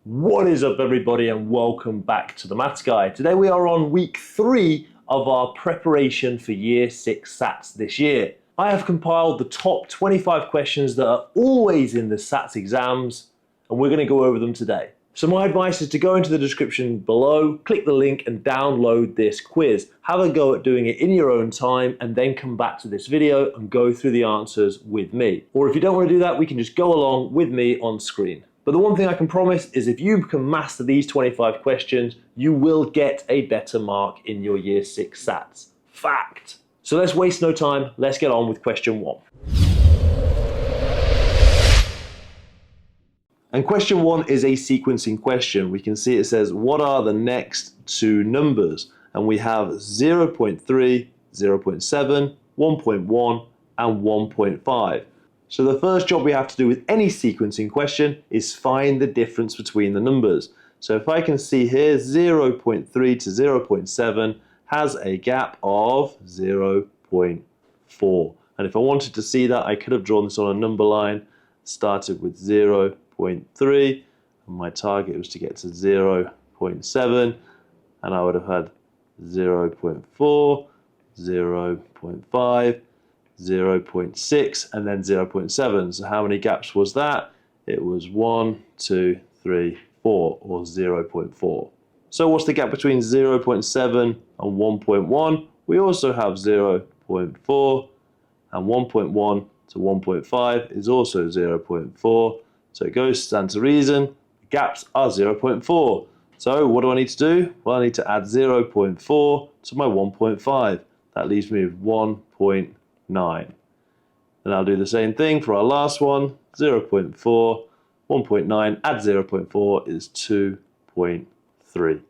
What is up, everybody, and welcome back to the Maths Guy. Today we are on week 3 of our preparation for Year 6 SATs this year. I have compiled the top 25 questions that are always in the SATs exams, and we're going to go over them today. So my advice is to go into the description below, click the link and download this quiz. Have a go at doing it in your own time and then come back to this video and go through the answers with me. Or if you don't want to do that, we can just go along with me on screen. But the one thing I can promise is if you can master these 25 questions, you will get a better mark in your Year 6 SATs. Fact! So let's waste no time, let's get on with question 1. And question 1 is a sequencing question. We can see it says, what are the next two numbers? And we have 0.3, 0.7, 1.1, and 1.5. So the first job we have to do with any sequencing question is find the difference between the numbers. So if I can see here, 0.3 to 0.7 has a gap of 0.4. And if I wanted to see that, I could have drawn this on a number line, started with 0.3, and my target was to get to 0.7, and I would have had 0.4, 0.5, 0.6 and then 0.7. So how many gaps was that? It was 1, 2, 3, 4, or 0.4. So what's the gap between 0.7 and 1.1? We also have 0.4, and 1.1 to 1.5 is also 0.4. So it goes to stand to reason, the gaps are 0.4. So what do I need to do? Well, I need to add 0.4 to my 1.5. That leaves me with 1.9. And I'll do the same thing for our last one, 0.4, 1.9, add 0.4 is 2.3.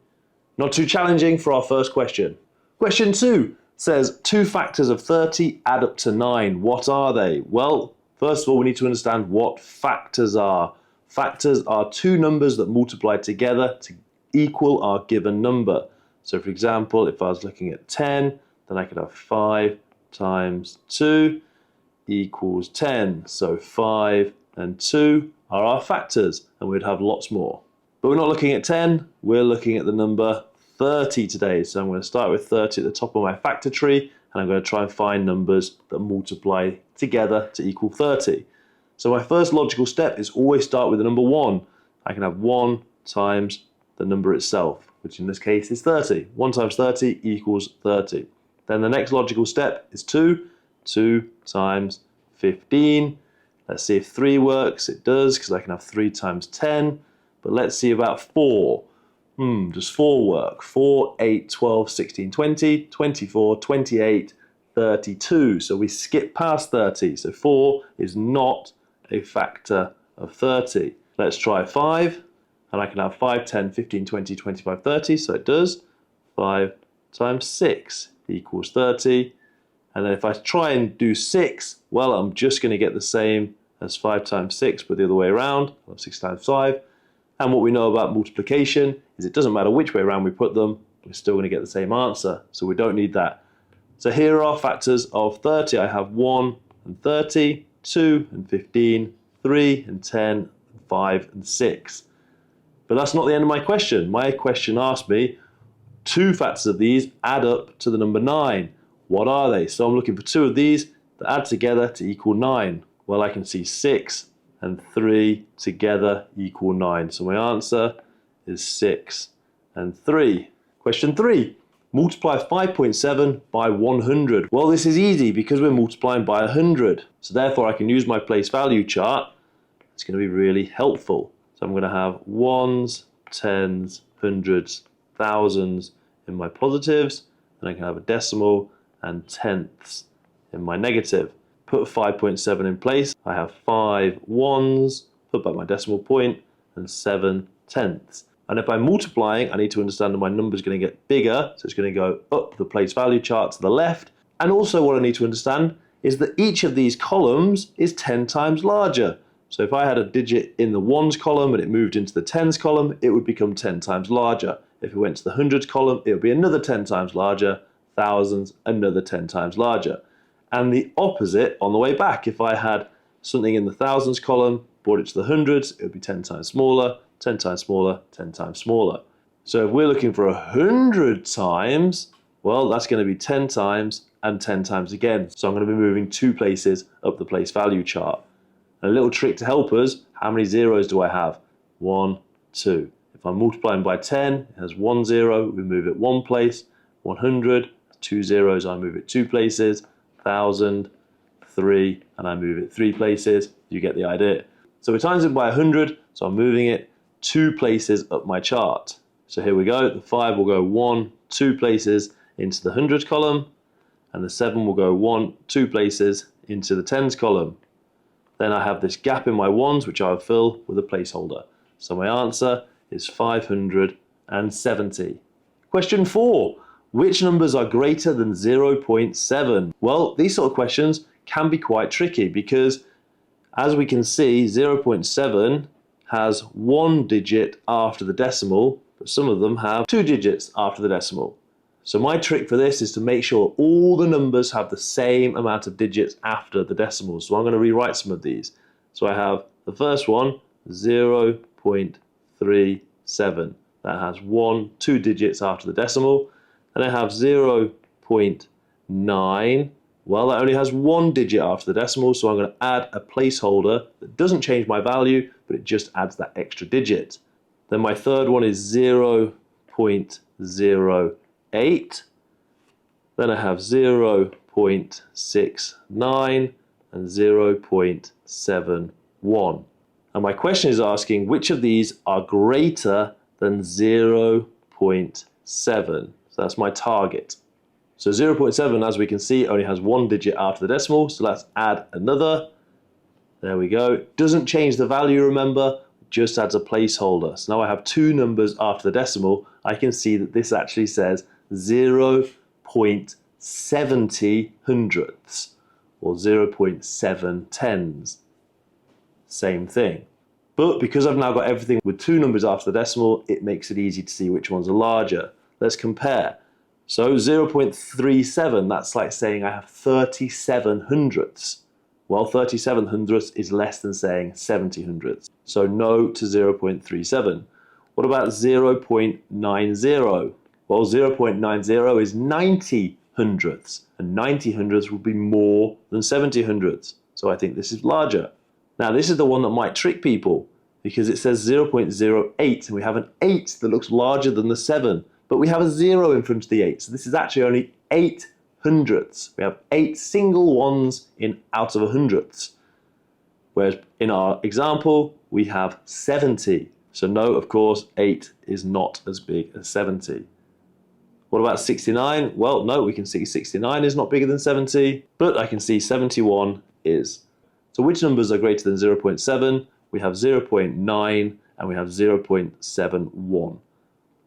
Not too challenging for our first question. Question 2 says 2 factors of 30 add up to 9. What are they? Well, first of all, we need to understand what factors are. Factors are 2 numbers that multiply together to equal our given number. So for example, if I was looking at 10, then I could have 5 times 2 equals 10. So 5 and 2 are our factors, and we'd have lots more. But we're not looking at 10, we're looking at the number 30 today. So I'm going to start with 30 at the top of my factor tree, and I'm going to try and find numbers that multiply together to equal 30. So my first logical step is always start with the number 1. I can have 1 times the number itself, which in this case is 30. 1 times 30 equals 30. Then the next logical step is 2. 2 times 15. Let's see if 3 works. It does, because I can have 3 times 10. But let's see about 4. Does 4 work? 4, 8, 12, 16, 20, 24, 28, 32. So we skip past 30. So 4 is not a factor of 30. Let's try 5. And I can have 5, 10, 15, 20, 25, 30. So it does. 5 times 6 equals 30. And then if I try and do 6, well, I'm just going to get the same as 5 times 6, but the other way around. I'll have 6 times 5. And what we know about multiplication is it doesn't matter which way around we put them, we're still going to get the same answer. So we don't need that. So here are our factors of 30. I have 1 and 30, 2 and 15, 3 and 10, 5 and 6. But that's not the end of my question. My question asked me, 2 factors of these add up to the number 9. What are they? So I'm looking for 2 of these that add together to equal 9. Well, I can see 6 and 3 together equal 9. So my answer is 6 and 3. Question 3. Multiply 5.7 by 100. Well, this is easy because we're multiplying by 100. So therefore I can use my place value chart. It's going to be really helpful. So I'm going to have ones, tens, hundreds, thousands in my positives, and I can have a decimal and tenths in my negative. Put 5.7 in place. I have 5 ones, put back my decimal point, and 7 tenths. And if I'm multiplying, I need to understand that my number is going to get bigger, so it's going to go up the place value chart to the left. And also what I need to understand is that each of these columns is 10 times larger. So if I had a digit in the ones column and it moved into the tens column, it would become 10 times larger. If it went to the hundreds column, it would be another 10 times larger, thousands, another 10 times larger. And the opposite on the way back. If I had something in the thousands column, brought it to the hundreds, it would be 10 times smaller, 10 times smaller, 10 times smaller. So if we're looking for 100 times, well, that's going to be 10 times and 10 times again. So I'm going to be moving 2 places up the place value chart. And a little trick to help us, how many zeros do I have? 1, 2. If I'm multiplying by 10, it has 1 0, we move it 1 place. 100, 2 zeros, I move it 2 places. 1,000, 3, and I move it 3 places. You get the idea. So we times it by 100, so I'm moving it 2 places up my chart. So here we go, the 5 will go 1, 2 places into the 100 column, and the 7 will go 1, 2 places into the tens column. Then I have this gap in my ones, which I'll fill with a placeholder. So my answer is 570. Question 4. Which numbers are greater than 0.7? Well, these sort of questions can be quite tricky because, as we can see, 0.7 has 1 digit after the decimal, but some of them have 2 digits after the decimal. So my trick for this is to make sure all the numbers have the same amount of digits after the decimal. So I'm going to rewrite some of these. So I have the first one, 0.37. That has 2 digits after the decimal. And I have 0.9. Well, that only has 1 digit after the decimal, so I'm going to add a placeholder that doesn't change my value, but it just adds that extra digit. Then my third one is 0.08. Then I have 0.69 and 0.71. And my question is asking which of these are greater than 0.7. So that's my target. So 0.7, as we can see, only has 1 digit after the decimal, so let's add another. There we go. Doesn't change the value, remember, just adds a placeholder. So now I have 2 numbers after the decimal. I can see that this actually says 0.70 hundredths or 0.7 tens. Same thing. But because I've now got everything with 2 numbers after the decimal, it makes it easy to see which ones are larger. Let's compare. So 0.37, that's like saying I have 37 hundredths. Well, 37 hundredths is less than saying 70 hundredths. So no to 0.37. What about 0.90? Well, 0.90 is 90 hundredths, and 90 hundredths would be more than 70 hundredths. So I think this is larger. Now this is the one that might trick people because it says 0.08 and we have an 8 that looks larger than the 7. But we have a 0 in front of the 8, so this is actually only 8 hundredths. We have 8 single ones out of a hundredths. Whereas in our example, we have 70. So no, of course, 8 is not as big as 70. What about 69? Well, no, we can see 69 is not bigger than 70, but I can see 71 is. So which numbers are greater than 0.7? We have 0.9 and we have 0.71.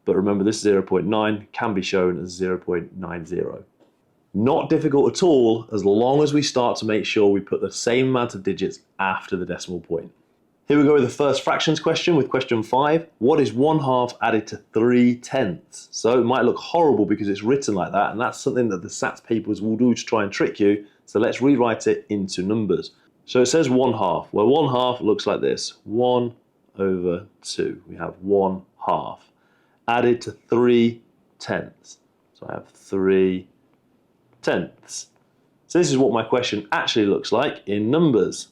But remember, this 0.9 can be shown as 0.90. Not difficult at all, as long as we start to make sure we put the same amount of digits after the decimal point. Here we go with the first fractions question with question 5. What is 1/2 added to 3/10? So it might look horrible because it's written like that, and that's something that the SATs papers will do to try and trick you. So let's rewrite it into numbers. So it says 1/2. Well, 1/2 looks like this. 1/2. We have 1/2. Added to 3/10. So I have 3/10. So this is what my question actually looks like in numbers.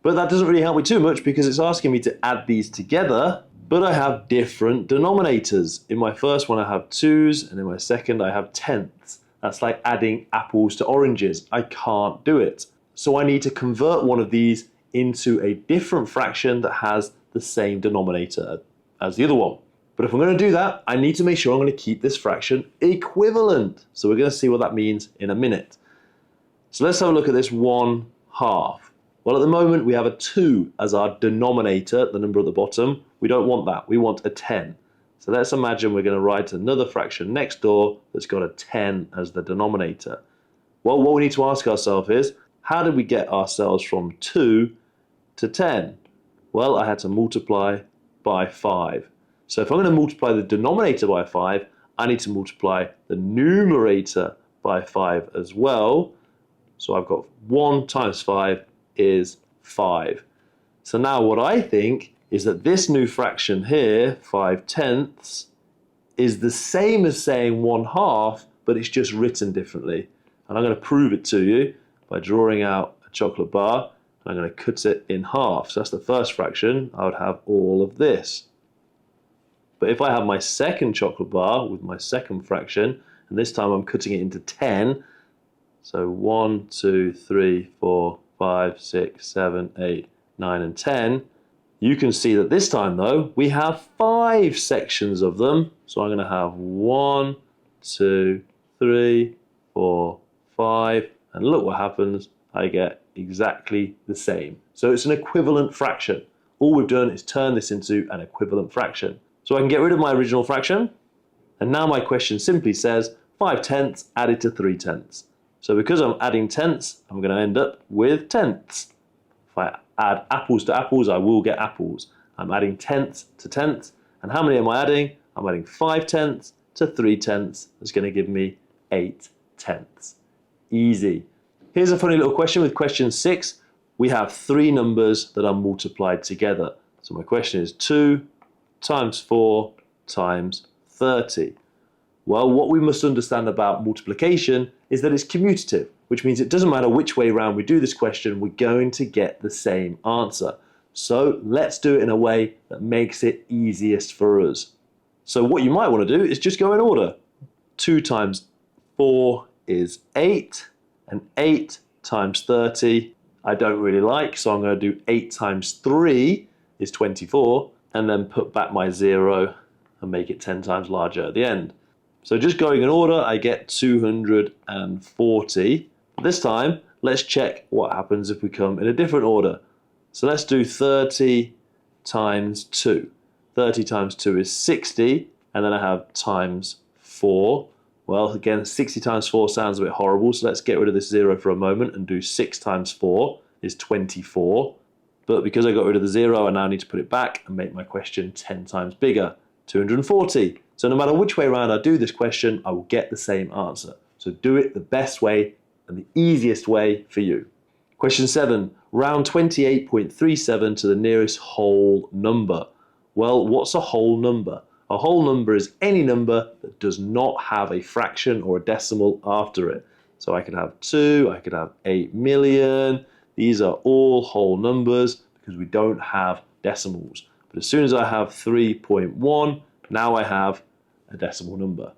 But that doesn't really help me too much because it's asking me to add these together, but I have different denominators. In my first one I have 2's, and in my second I have 10ths. That's like adding apples to oranges. I can't do it. So I need to convert one of these into a different fraction that has the same denominator as the other one. But if I'm going to do that, I need to make sure I'm going to keep this fraction equivalent. So we're going to see what that means in a minute. So let's have a look at this 1/2. Well, at the moment we have a 2 as our denominator, the number at the bottom. We don't want that. We want a 10. So let's imagine we're going to write another fraction next door that's got a 10 as the denominator. Well, what we need to ask ourselves is, how did we get ourselves from 2 to 10? Well, I had to multiply by 5. So if I'm going to multiply the denominator by 5, I need to multiply the numerator by 5 as well. So I've got 1 times 5 is 5. So now what I think is that this new fraction here, 5/10, is the same as saying 1/2, but it's just written differently. And I'm going to prove it to you by drawing out a chocolate bar. And I'm going to cut it in half. So that's the first fraction. I would have all of this. But if I have my second chocolate bar with my second fraction, and this time I'm cutting it into 10, so 1, 2, 3, 4, 5, 6, 7, 8, 9, and 10, you can see that this time though, we have 5 sections of them. So I'm going to have 1, 2, 3, 4, 5, and look what happens, I get exactly the same. So it's an equivalent fraction. All we've done is turn this into an equivalent fraction. So I can get rid of my original fraction, and now my question simply says 5/10 added to 3/10. So because I'm adding tenths, I'm going to end up with tenths. If I add apples to apples, I will get apples. I'm adding tenths to tenths, and how many am I adding? I'm adding 5/10 to 3/10. That's going to give me 8/10. Easy. Here's a funny little question with question 6. We have 3 numbers that are multiplied together. So my question is 2 times 4 times 30. Well, what we must understand about multiplication is that it's commutative, which means it doesn't matter which way around we do this question, we're going to get the same answer. So let's do it in a way that makes it easiest for us. So what you might want to do is just go in order. 2 times 4 is 8, and 8 times 30 I don't really like, so I'm going to do 8 times 3 is 24, and then put back my 0 and make it 10 times larger at the end. So just going in order, I get 240. This time, let's check what happens if we come in a different order. So let's do 30 times 2. 30 times 2 is 60, and then I have times 4. Well, again, 60 times 4 sounds a bit horrible, so let's get rid of this 0 for a moment and do 6 times 4 is 24. But because I got rid of the 0, I now need to put it back and make my question 10 times bigger, 240. So no matter which way around I do this question, I will get the same answer. So do it the best way and the easiest way for you. Question 7, round 28.37 to the nearest whole number. Well, what's a whole number? A whole number is any number that does not have a fraction or a decimal after it. So I could have 2, I could have 8 million. These are all whole numbers because we don't have decimals. But as soon as I have 3.1, now I have a decimal number.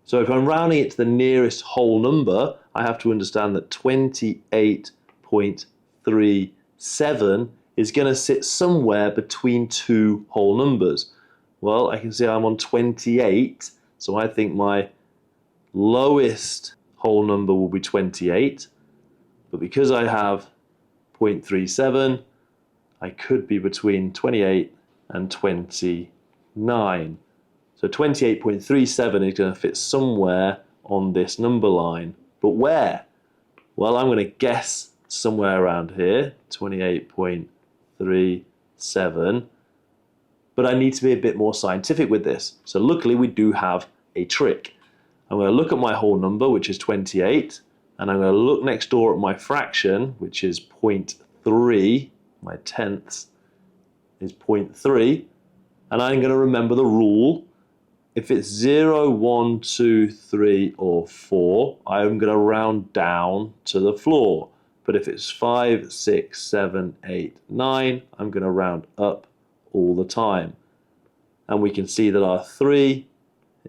So if I'm rounding it to the nearest whole number, I have to understand that 28.37 is going to sit somewhere between 2 whole numbers. Well, I can see I'm on 28, so I think my lowest whole number will be 28. But because I have 0.37, I could be between 28 and 29. So 28.37 is going to fit somewhere on this number line. But where? Well, I'm going to guess somewhere around here, 28.37. But I need to be a bit more scientific with this. So luckily we do have a trick. I'm going to look at my whole number, which is 28, and I'm going to look next door at my fraction, which is 0.3. My tenths is 0.3, and I'm going to remember the rule. If it's 0, 1, 2, 3, or 4, I'm going to round down to the floor. But if it's 5, 6, 7, 8, 9, I'm going to round up all the time. And we can see that our 3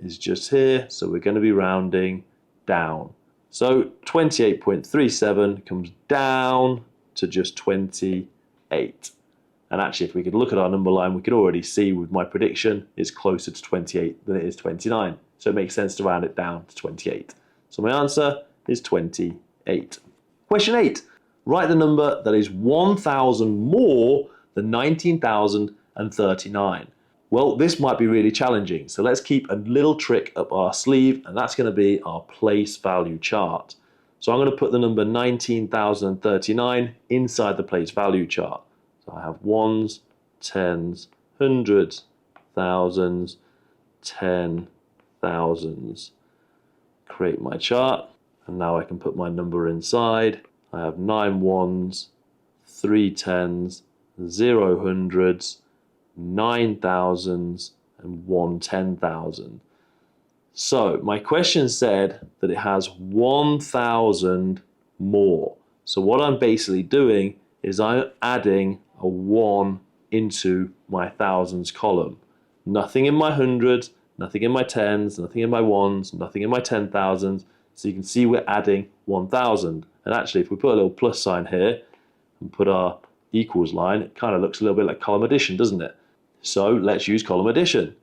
is just here, so we're going to be rounding down. So 28.37 comes down to just 28. And actually, if we could look at our number line, we could already see with my prediction it's closer to 28 than it is 29. So it makes sense to round it down to 28. So my answer is 28. Question 8. Write the number that is 1,000 more than 19,039. Well, this might be really challenging, so let's keep a little trick up our sleeve, and that's going to be our place value chart. So I'm going to put the number 19,039 inside the place value chart. So I have ones, tens, hundreds, thousands, 10,000s. Create my chart, and now I can put my number inside. I have 9 ones, 3 tens, 0 hundreds, 9 thousands, and 1 10,000. So my question said that it has 1,000 more. So what I'm basically doing is I'm adding a 1 into my thousands column. Nothing in my hundreds, nothing in my tens, nothing in my ones, nothing in my 10,000s. So you can see we're adding 1,000. And actually, if we put a little plus sign here and put our equals line, it kind of looks a little bit like column addition, doesn't it? So let's use column addition.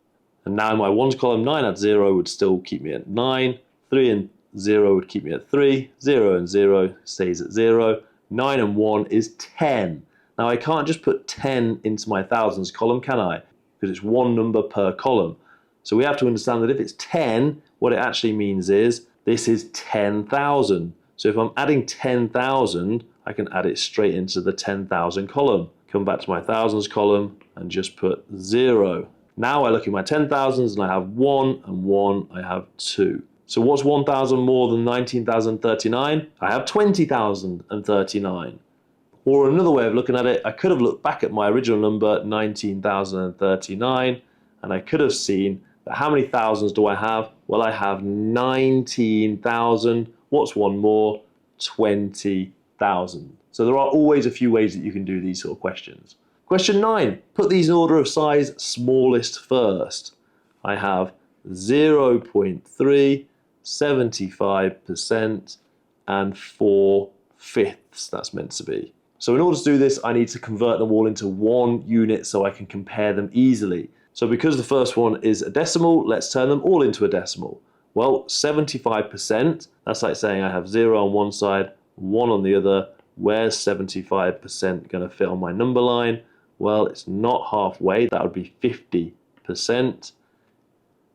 And now my ones column, 9 at 0 would still keep me at 9. 3 and 0 would keep me at 3. 0 and 0 stays at 0. 9 and 1 is 10. Now I can't just put 10 into my thousands column, can I? Because it's one number per column. So we have to understand that if it's 10, what it actually means is this is 10,000. So if I'm adding 10,000, I can add it straight into the 10,000 column. Come back to my thousands column and just put 0. Now I look at my 10,000s and I have 1 and 1, I have 2. So what's 1,000 more than 19,039? I have 20,039. Or another way of looking at it, I could have looked back at my original number, 19,039, and I could have seen that how many thousands do I have? Well, I have 19,000. What's one more? 20,000. So there are always a few ways that you can do these sort of questions. Question 9, put these in order of size smallest first. I have 0.3, 75%, and 4/5 that's meant to be. So in order to do this, I need to convert them all into one unit so I can compare them easily. So because the first one is a decimal, let's turn them all into a decimal. Well, 75%, that's like saying I have 0 on one side, 1 on the other. Where's 75% going to fit on my number line? Well, it's not halfway, that would be 50%.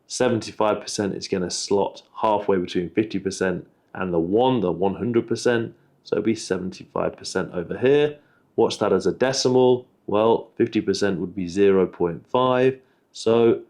75% is going to slot halfway between 50% and the 100%. So it'd be 75% over here. What's that as a decimal? Well, 50% would be 0.5. So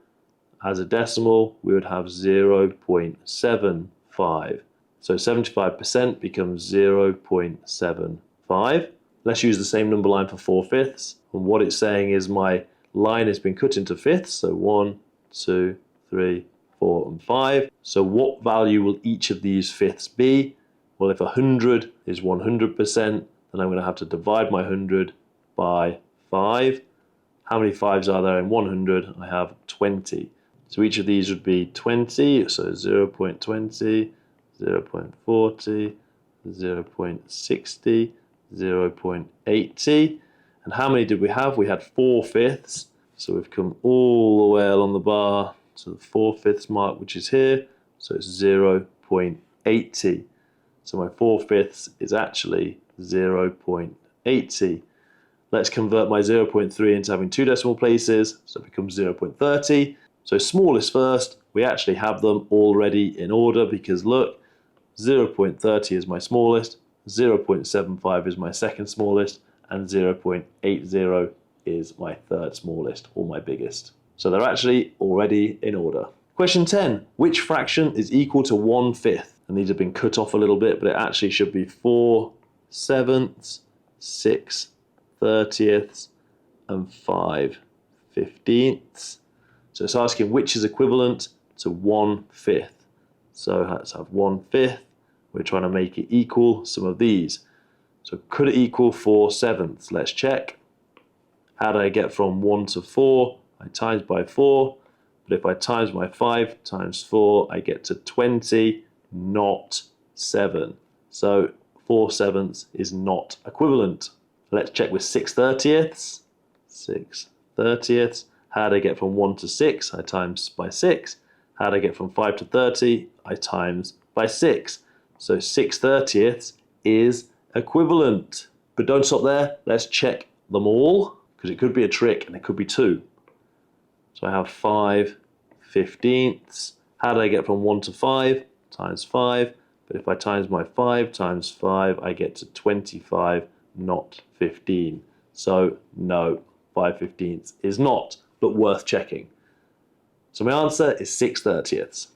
as a decimal, we would have 0.75. So 75% becomes 0.75. Let's use the same number line for 4/5. And what it's saying is my line has been cut into fifths. So 1, 2, 3, 4, and 5. So what value will each of these fifths be? Well, if 100 is 100%, then I'm going to have to divide my 100 by 5. How many 5s are there in 100? I have 20. So each of these would be 20. So 0.20, 0.40, 0.60, 0.80. And how many did we have? We had 4/5. So we've come all the way along the bar to the 4/5 mark, which is here. So it's 0.80. So my 4/5 is actually 0.80. Let's convert my 0.3 into having two decimal places. So it becomes 0.30. So smallest first, we actually have them already in order because look, 0.30 is my smallest, 0.75 is my second smallest, and 0.80 is my third smallest, or my biggest. So they're actually already in order. Question 10, which fraction is equal to 1/5? And these have been cut off a little bit, but it actually should be 4/7, 6/30, and 5/15. So it's asking which is equivalent to 1/5. So let's have 1/5. We're trying to make it equal some of these. So could it equal 4/7? Let's check. How do I get from 1 to 4? I times by 4. But if I times by 5 times 4, I get to 20, not 7. So 4/7 is not equivalent. Let's check with 6/30. 6/30. How do I get from 1 to 6? I times by 6. How do I get from 5 to 30? I times by 6. So 6/30 is equivalent. But don't stop there. Let's check them all, because it could be a trick and it could be 2. So I have 5/15. How do I get from 1 to 5? Times 5. But if I times my 5 times 5, I get to 25, not 15. So no, 5/15 is not, but worth checking. So my answer is 6/30.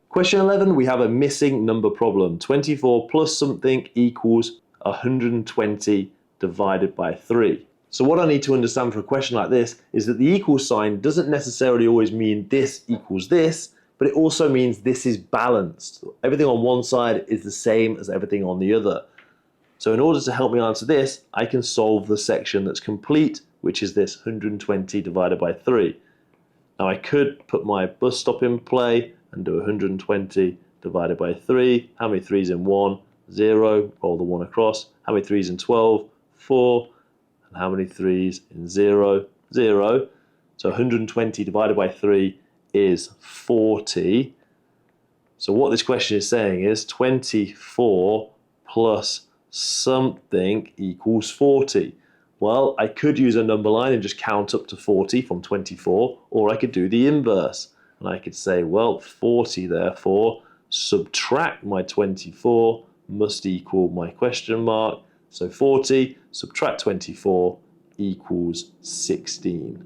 Question 11, we have a missing number problem. 24 plus something equals 120 divided by 3. So what I need to understand for a question like this is that the equal sign doesn't necessarily always mean this equals this, but it also means this is balanced. Everything on one side is the same as everything on the other. So in order to help me answer this, I can solve the section that's complete, which is this 120 divided by 3. Now I could put my bus stop in play and do 120 divided by 3. How many 3's in 1? 0. Roll the 1 across. How many 3's in 12? 4. And how many 3's in 0? 0. So 120 divided by 3 is 40. So what this question is saying is 24 plus something equals 40. Well, I could use a number line and just count up to 40 from 24, or I could do the inverse. And I could say, well, 40 therefore, subtract my 24 must equal my question mark. So 40 subtract 24 equals 16.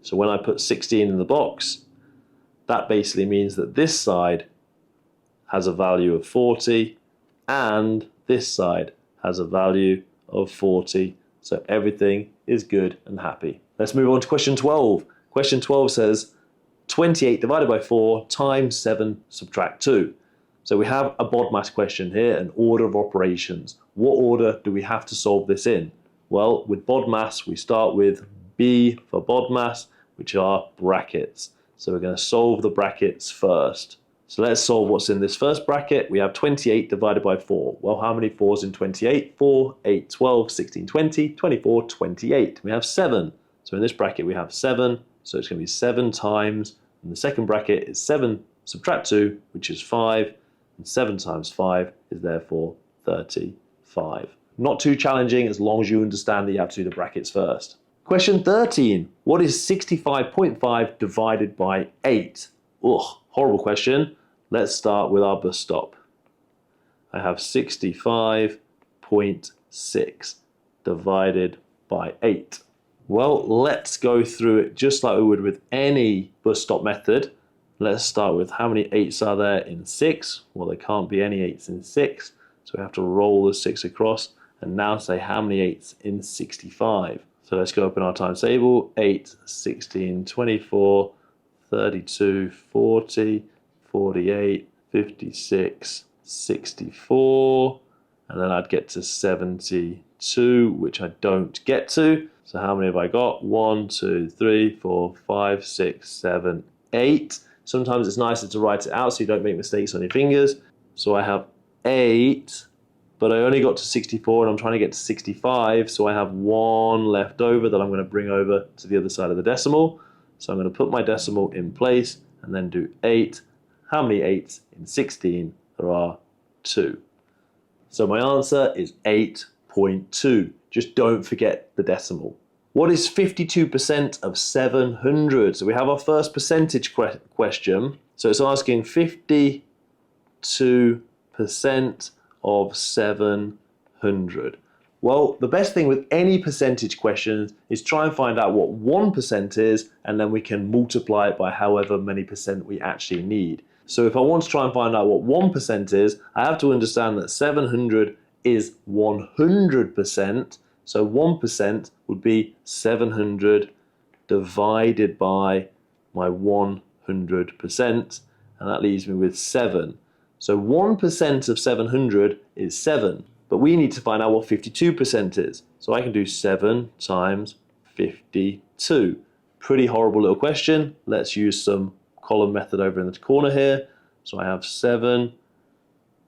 So when I put 16 in the box, that basically means that this side has a value of 40 and this side has a value of 40. So everything is good and happy. Let's move on to question 12. Question 12 says 28 divided by 4 times 7 subtract 2. So we have a BODMAS question here, an order of operations. What order do we have to solve this in? Well, with BODMAS, we start with B for BODMAS, which are brackets. So we're going to solve the brackets first. So let's solve what's in this first bracket. We have 28 divided by 4. Well, how many 4's in 28? 4, 8, 12, 16, 20, 24, 28. We have 7. So in this bracket we have 7. So it's going to be 7 times. And the second bracket is 7 subtract 2, which is 5. And 7 times 5 is therefore 35. Not too challenging as long as you understand that you have to do the brackets first. Question 13. What is 65.5 divided by 8? Ugh, horrible question. Let's start with our bus stop. I have 65.6 divided by 8. Well, let's go through it just like we would with any bus stop method. Let's start with how many 8's are there in 6? Well, there can't be any 8's in 6. So we have to roll the 6 across and now say how many 8's in 65. So let's go open our times table. 8, 16, 24, 32, 40, 48, 56, 64, and then I'd get to 72, which I don't get to. So how many have I got? 1, 2, 3, 4, 5, 6, 7, 8. Sometimes it's nicer to write it out so you don't make mistakes on your fingers. So I have 8, but I only got to 64 and I'm trying to get to 65, so I have 1 left over that I'm going to bring over to the other side of the decimal. So I'm going to put my decimal in place and then do 8. How many 8's in 16? There are 2. So my answer is 8.2. Just don't forget the decimal. What is 52% of 700? So we have our first percentage question. So it's asking 52% of 700. Well, the best thing with any percentage questions is try and find out what 1% is, and then we can multiply it by however many percent we actually need. So if I want to try and find out what 1% is, I have to understand that 700 is 100%. So 1% would be 700 divided by my 100%, and that leaves me with 7. So 1% of 700 is 7. But we need to find out what 52% is. So I can do 7 times 52. Pretty horrible little question. Let's use some column method over in the corner here. So I have 7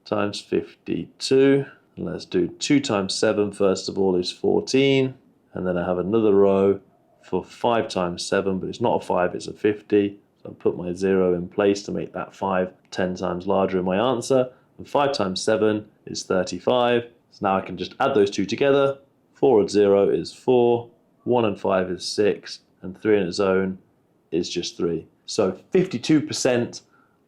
times 52. And let's do 2 times 7 first of all is 14. And then I have another row for 5 times 7, but it's not a 5, it's a 50. So I'll put my 0 in place to make that 5 10 times larger in my answer. And 5 times 7 is 35. So now I can just add those two together. 4 and 0 is 4, 1 and 5 is 6, and 3 on its own is just 3. So 52%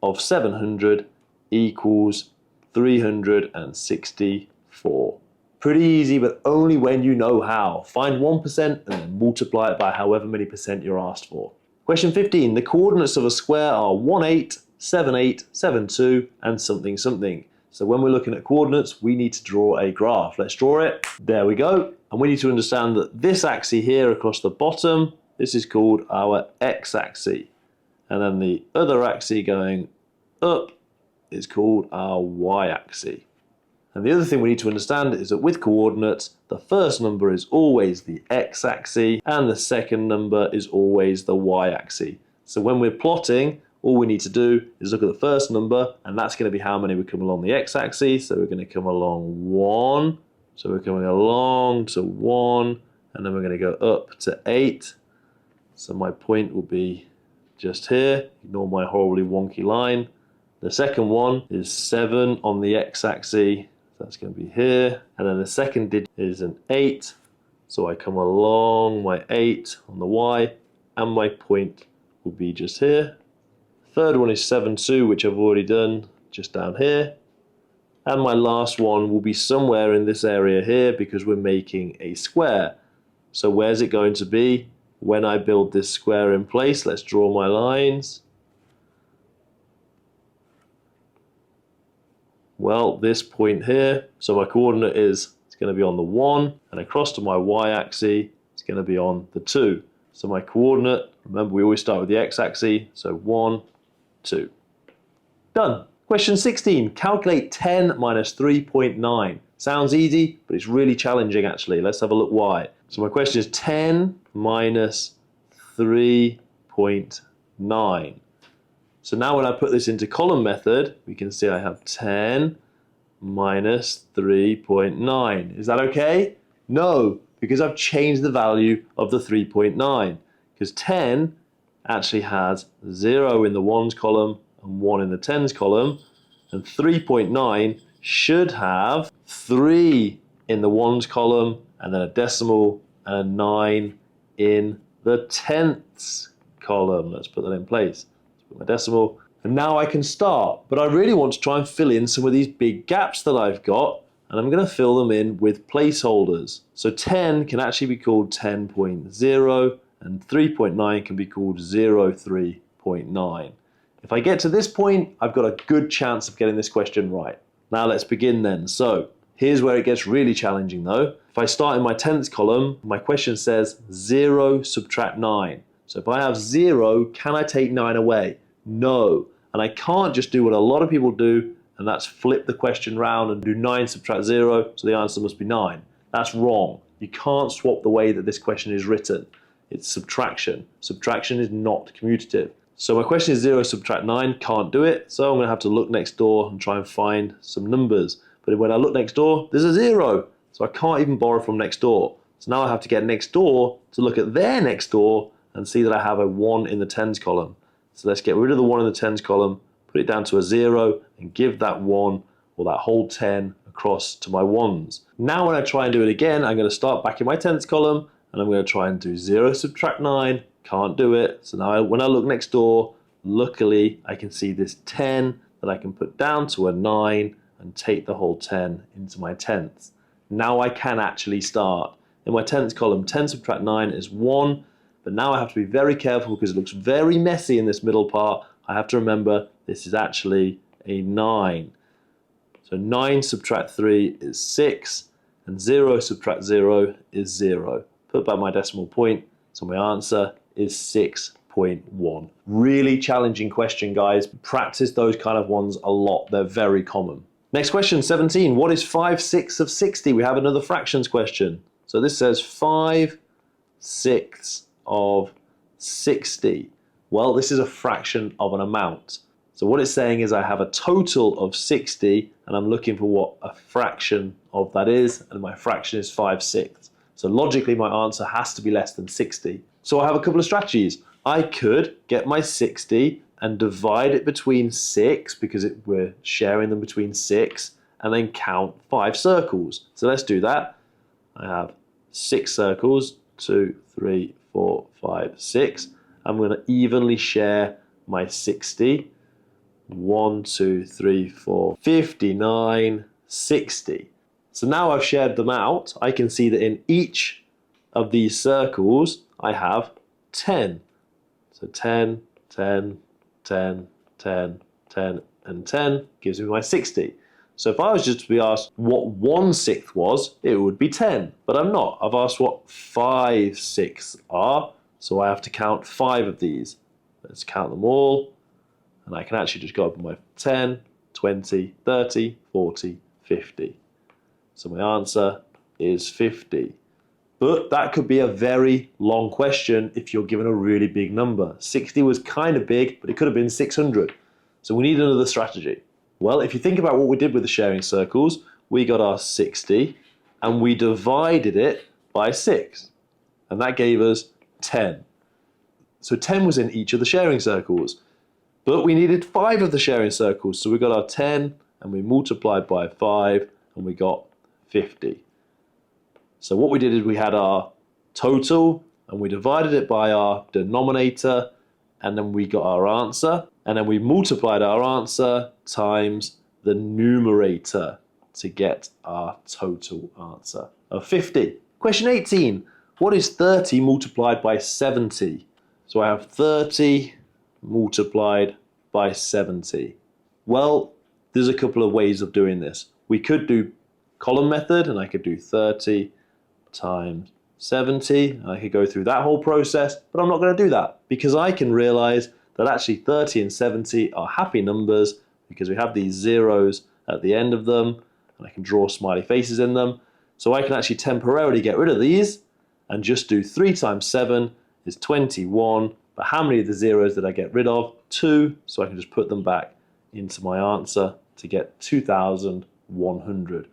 of 700 equals 364. Pretty easy, but only when you know how. Find 1% and then multiply it by however many percent you're asked for. Question 15. The coordinates of a square are 18, 78, 72, and something something. So when we're looking at coordinates, we need to draw a graph. Let's draw it. There we go. And we need to understand that this axis here across the bottom, this is called our x-axis. And then the other axis going up is called our y-axis. And the other thing we need to understand is that with coordinates, the first number is always the x-axis and the second number is always the y-axis. So when we're plotting, all we need to do is look at the first number, and that's going to be how many we come along the x-axis. So we're going to come along 1. So we're coming along to 1, and then we're going to go up to 8. So my point will be just here. Ignore my horribly wonky line. The second one is 7 on the x-axis. That's going to be here. And then the second digit is an 8. So I come along my 8 on the y, and my point will be just here. Third one is 7, 2, which I've already done, just down here. And my last one will be somewhere in this area here because we're making a square. So where's it going to be when I build this square in place? Let's draw my lines. Well, this point here, so my coordinate is, it's going to be on the 1, and across to my y-axis, it's going to be on the 2. So my coordinate, remember we always start with the x-axis, so 1, 2. Done. Question 16, calculate 10 minus 3.9. Sounds easy, but it's really challenging actually. Let's have a look why. So my question is 10 minus 3.9. So now when I put this into column method, we can see I have 10 minus 3.9. Is that okay? No, because I've changed the value of the 3.9. Because 10 actually has 0 in the ones column and 1 in the tens column, and 3.9 should have 3 in the ones column and then a decimal and a 9 in the tenths column. Let's put that in place. Let's put my decimal, and now I can start. But I really want to try and fill in some of these big gaps that I've got, and I'm going to fill them in with placeholders. So 10 can actually be called 10.0, and 3.9 can be called 03.9. If I get to this point, I've got a good chance of getting this question right. Now let's begin then. So here's where it gets really challenging though. If I start in my tenths column, my question says 0 subtract 9. So if I have 0, can I take 9 away? No. And I can't just do what a lot of people do, and that's flip the question round and do 9 subtract 0, so the answer must be 9. That's wrong. You can't swap the way that this question is written. It's subtraction. Subtraction is not commutative. So my question is 0 subtract 9, can't do it, so I'm going to have to look next door and try and find some numbers. But when I look next door, there's a 0, so I can't even borrow from next door. So now I have to get next door to look at their next door and see that I have a 1 in the tens column. So let's get rid of the 1 in the tens column, put it down to a 0, and give that 1, or that whole 10, across to my ones. Now when I try and do it again, I'm going to start back in my tenths column, and I'm going to try and do 0 subtract 9, can't do it. So now when I look next door, luckily I can see this 10 that I can put down to a 9 and take the whole 10 into my tenths. Now I can actually start. In my tenths column, 10 subtract 9 is 1, but now I have to be very careful because it looks very messy in this middle part. I have to remember this is actually a 9. So 9 subtract 3 is 6, and 0 subtract 0 is 0. Put back my decimal point, so my answer is 6.1. Really challenging question, guys. Practice those kind of ones a lot. They're very common. Next question, 17. What is 5/6 of 60? We have another fractions question. So this says 5/6 of 60. Well, this is a fraction of an amount. So what it's saying is I have a total of 60, and I'm looking for what a fraction of that is, and my fraction is 5/6. So logically, my answer has to be less than 60. So I have a couple of strategies. I could get my 60 and divide it between 6, because we're sharing them between 6, and then count 5 circles. So let's do that. I have 6 circles, 2, 3, 4, 5, 6. I'm going to evenly share my 60. 1, 2, 3, 4, 59, 60. So now I've shared them out, I can see that in each of these circles, I have 10. So 10, 10, 10, 10, 10, and 10 gives me my 60. So if I was just to be asked what 1/6 was, it would be 10. But I'm not. I've asked what 5/6 are, so I have to count 5 of these. Let's count them all. And I can actually just go up on my 10, 20, 30, 40, 50. So my answer is 50. But that could be a very long question if you're given a really big number. 60 was kind of big, but it could have been 600. So we need another strategy. Well, if you think about what we did with the sharing circles, we got our 60 and we divided it by 6. And that gave us 10. So 10 was in each of the sharing circles. But we needed 5 of the sharing circles. So we got our 10 and we multiplied by 5 and we got 50. So what we did is we had our total and we divided it by our denominator and then we got our answer. And then we multiplied our answer times the numerator to get our total answer of 50. Question 18. What is 30 multiplied by 70? So I have 30 multiplied by 70. Well, there's a couple of ways of doing this. We could do column method and I could do 30 times 70 and I could go through that whole process, but I'm not going to do that because I can realize that actually 30 and 70 are happy numbers because we have these zeros at the end of them and I can draw smiley faces in them. So I can actually temporarily get rid of these and just do 3 times 7 is 21. But how many of the zeros did I get rid of? 2. So I can just put them back into my answer to get 2,100.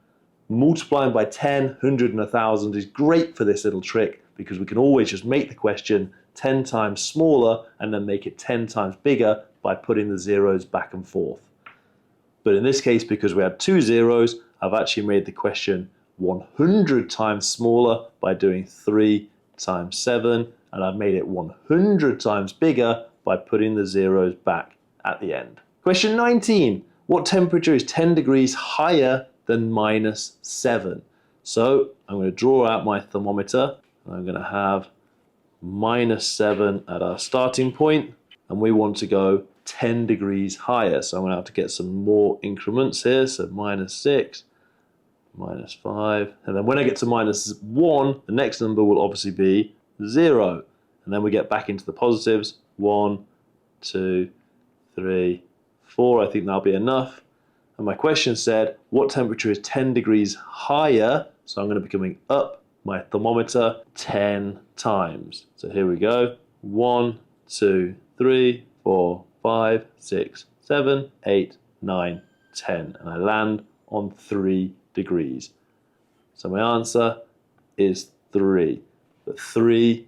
Multiplying by 10, 100 and 1,000 is great for this little trick because we can always just make the question 10 times smaller and then make it 10 times bigger by putting the zeros back and forth. But in this case, because we had 2 zeros, I've actually made the question 100 times smaller by doing 3 times 7, and I've made it 100 times bigger by putting the zeros back at the end. Question 19. What temperature is 10 degrees higher than -7? So I'm going to draw out my thermometer. I'm going to have -7 at our starting point, and we want to go 10 degrees higher. So I'm going to have to get some more increments here. So -6, -5, and then when I get to -1, the next number will obviously be 0. And then we get back into the positives. 1, 2, 3, 4. I think that'll be enough. And my question said, what temperature is 10 degrees higher? So I'm going to be coming up my thermometer 10 times. So here we go. 1, 2, 3, 4, 5, 6, 7, 8, 9, 10. And I land on 3 degrees. So my answer is 3. But 3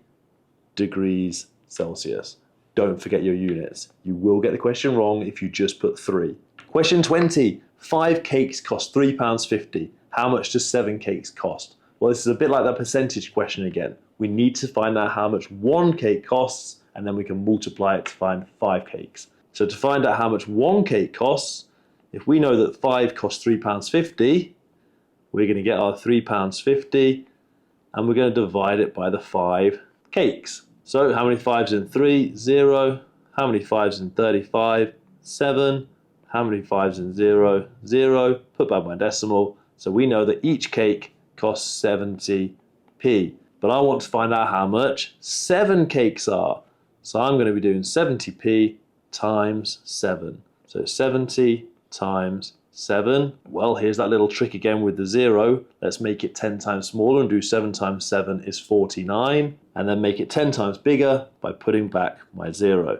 degrees Celsius. Don't forget your units. You will get the question wrong if you just put 3. Question 20. 5 cakes cost £3.50. How much does 7 cakes cost? Well, this is a bit like that percentage question again. We need to find out how much 1 cake costs, and then we can multiply it to find 5 cakes. So to find out how much 1 cake costs, if we know that 5 costs £3.50, we're going to get our £3.50, and we're going to divide it by the 5 cakes. So how many 5s in 3? 0. How many 5s in 35? 7. How many 5s in 0? 0. Put back my decimal. So we know that each cake costs 70p. But I want to find out how much 7 cakes are. So I'm going to be doing 70p times 7. So 70 times 7. Well, here's that little trick again with the 0. Let's make it 10 times smaller and do 7 times 7 is 49. And then make it 10 times bigger by putting back my 0.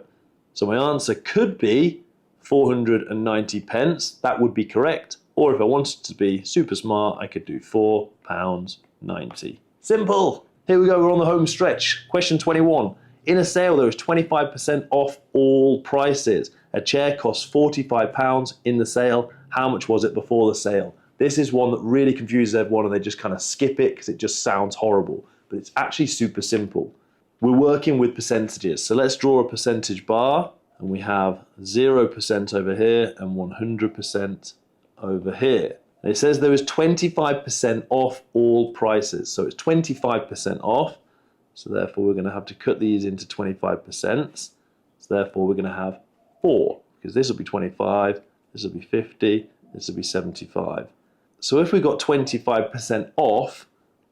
So my answer could be 490 pence. That would be correct. Or if I wanted to be super smart, I could do £4.90. Simple. Here we go, we're on the home stretch. Question 21. In a sale, there is 25% off all prices. A chair costs £45 in the sale. How much was it before the sale? This is one that really confuses everyone and they just kind of skip it because it just sounds horrible. But it's actually super simple. We're working with percentages. So let's draw a percentage bar. And we have 0% over here and 100% over here. And it says there is 25% off all prices. So it's 25% off. So therefore we're going to have to cut these into 25%. So therefore we're going to have 4. Because this will be 25, this will be 50, this would be 75. So if we got 25% off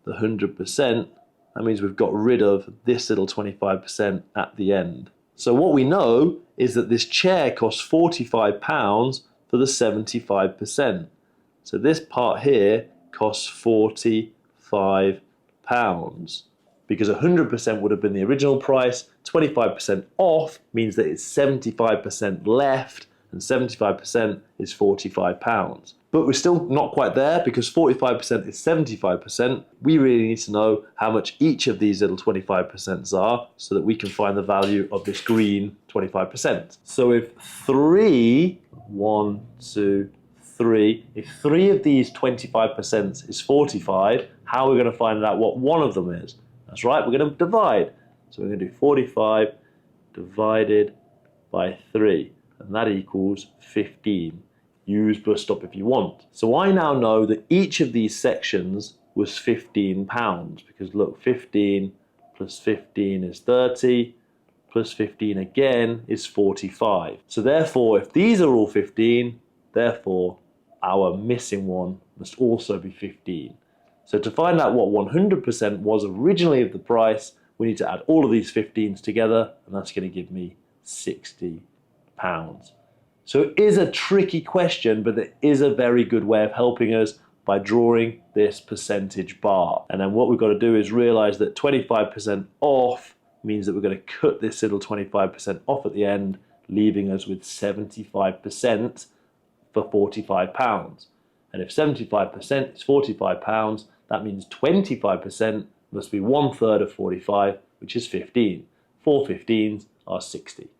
the 100%, that means we've got rid of this little 25% at the end. So what we know is that this chair costs £45 for the 75%. So this part here costs £45 because 100% would have been the original price. 25% off means that it's 75% left, and 75% is £45. But we're still not quite there because 45% is 75%. We really need to know how much each of these little 25% are so that we can find the value of this green 25%. So if if three of these 25% is 45, how are we going to find out what one of them is? That's right, we're going to divide. So we're going to do 45 divided by 3, and that equals 15. Use bus stop if you want. So I now know that each of these sections was £15 because look, 15 plus 15 is 30, plus 15 again is 45. So therefore, if these are all 15, therefore our missing one must also be 15. So to find out what 100% was originally of the price, we need to add all of these 15s together, and that's going to give me £60. So it is a tricky question, but it is a very good way of helping us by drawing this percentage bar. And then what we've got to do is realize that 25% off means that we're going to cut this little 25% off at the end, leaving us with 75% for £45. And if 75% is £45, that means 25% must be 1/3 of 45, which is 15. 4 15s are 60.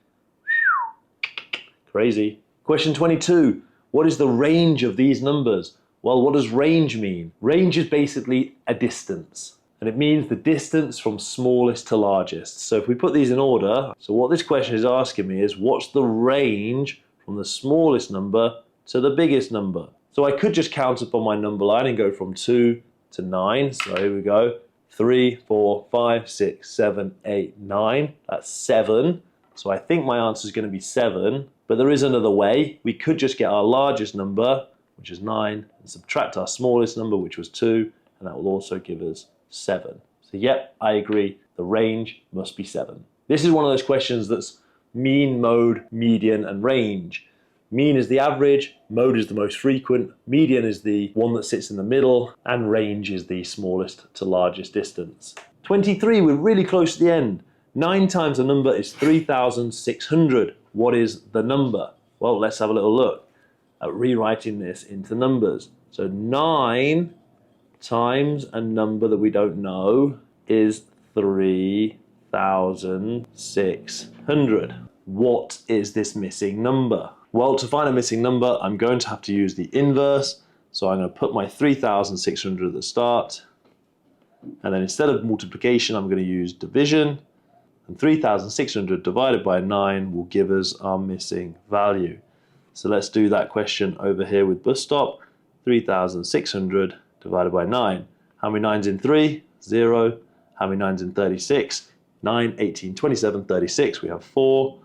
Crazy. Question 22. What is the range of these numbers? Well, what does range mean? Range is basically a distance, and it means the distance from smallest to largest. So if we put these in order, so what this question is asking me is what's the range from the smallest number to the biggest number? So I could just count up on my number line and go from 2 to 9. So here we go. 3, 4, 5, 6, 7, 8, 9. That's 7. So I think my answer is going to be 7. But there is another way. We could just get our largest number, which is 9, and subtract our smallest number, which was 2, and that will also give us 7. So yep, I agree. The range must be 7. This is one of those questions that's mean, mode, median, and range. Mean is the average, mode is the most frequent, median is the one that sits in the middle, and range is the smallest to largest distance. 23, we're really close to the end. 9 times a number is 3,600. What is the number? Well, let's have a little look at rewriting this into numbers. So 9 times a number that we don't know is 3,600. What is this missing number? Well, to find a missing number, I'm going to have to use the inverse. So I'm going to put my 3,600 at the start. And then instead of multiplication, I'm going to use division. And 3,600 divided by 9 will give us our missing value. So let's do that question over here with bus stop. 3,600 divided by 9. How many 9s in 3? 0. How many 9s in 36? 9, 18, 27, 36. We have 4.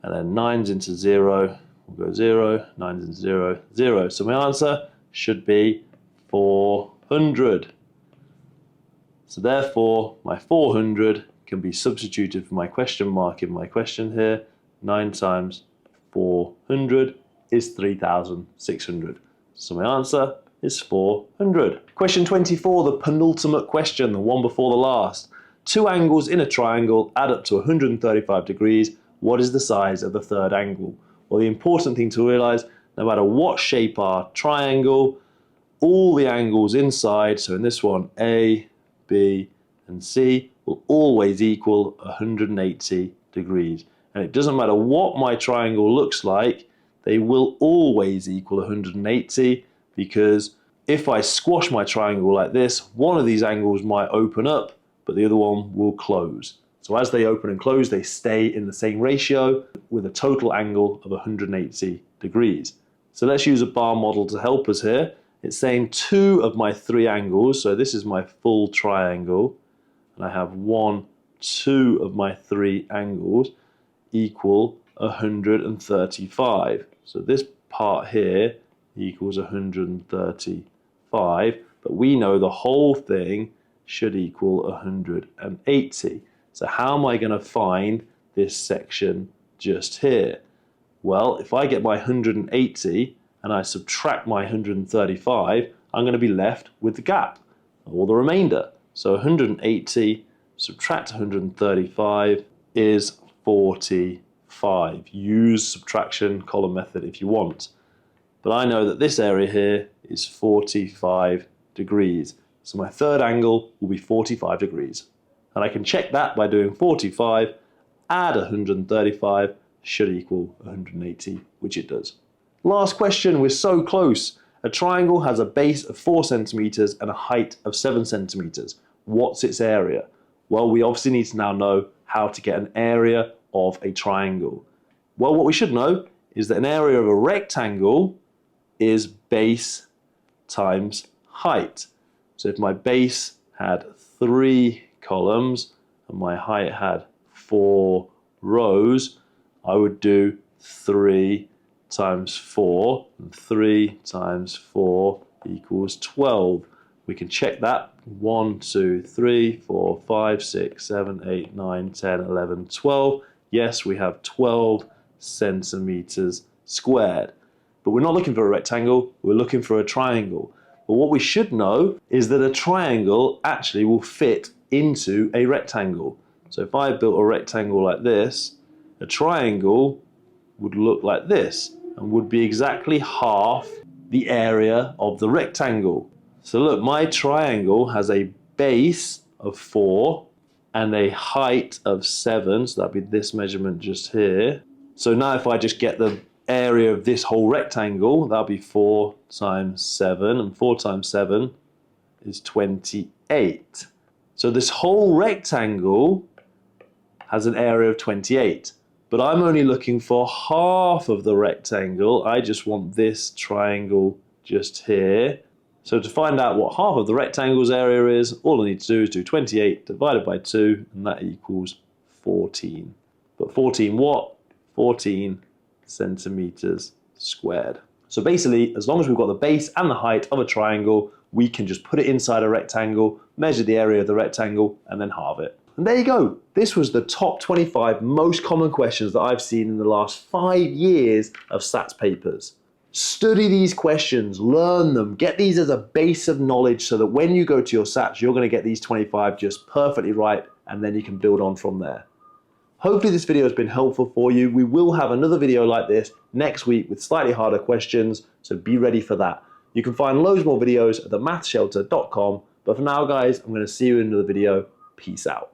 And then 9s into 0. We'll go 0. 9s into 0, 0. So my answer should be 400. So therefore, my 400 can be substituted for my question mark in my question here. 9 times 400 is 3,600. So my answer is 400. Question 24, the penultimate question, the one before the last. 2 angles in a triangle add up to 135 degrees. What is the size of the third angle? Well, the important thing to realize, no matter what shape our triangle, all the angles inside, so in this one, A, B, and C, will always equal 180 degrees. And it doesn't matter what my triangle looks like, they will always equal 180, because if I squash my triangle like this, one of these angles might open up, but the other one will close. So as they open and close, they stay in the same ratio with a total angle of 180 degrees. So let's use a bar model to help us here. It's saying 2 of my 3 angles, so this is my full triangle, and I have 1, 2 of my 3 angles equal 135. So this part here equals 135, but we know the whole thing should equal 180. So how am I going to find this section just here? Well, if I get my 180 and I subtract my 135, I'm going to be left with the gap, or the remainder. So 180 subtract 135 is 45. Use subtraction column method if you want. But I know that this area here is 45 degrees. So my third angle will be 45 degrees. And I can check that by doing 45, add 135, should equal 180, which it does. Last question, we're so close. A triangle has a base of 4 centimeters and a height of 7 centimeters. What's its area? Well, we obviously need to now know how to get an area of a triangle. Well, what we should know is that an area of a rectangle is base times height. So if my base had 3 columns and my height had 4 rows, I would do 3 times 4, and 3 times 4 equals 12. We can check that. 1, 2, 3, 4, 5, 6, 7, 8, 9, 10, 11, 12. Yes, we have 12 centimeters squared. But we're not looking for a rectangle, we're looking for a triangle. But what we should know is that a triangle actually will fit into a rectangle. So if I built a rectangle like this, a triangle would look like this and would be exactly half the area of the rectangle. So look, my triangle has a base of 4 and a height of 7, so that'd be this measurement just here. So now if I just get the area of this whole rectangle, that'll be 4 times 7, and 4 times 7 is 28. So this whole rectangle has an area of 28, but I'm only looking for half of the rectangle. I just want this triangle just here. So to find out what half of the rectangle's area is, all I need to do is do 28 divided by 2, and that equals 14. But 14 what? 14 centimeters squared. So basically, as long as we've got the base and the height of a triangle, we can just put it inside a rectangle, measure the area of the rectangle, and then halve it. And there you go. This was the top 25 most common questions that I've seen in the last 5 years of SATs papers. Study these questions, learn them, get these as a base of knowledge so that when you go to your SATs, you're going to get these 25 just perfectly right, and then you can build on from there. Hopefully this video has been helpful for you. We will have another video like this next week with slightly harder questions, so be ready for that. You can find loads more videos at themathshelter.com, but for now guys, I'm going to see you in another video. Peace out.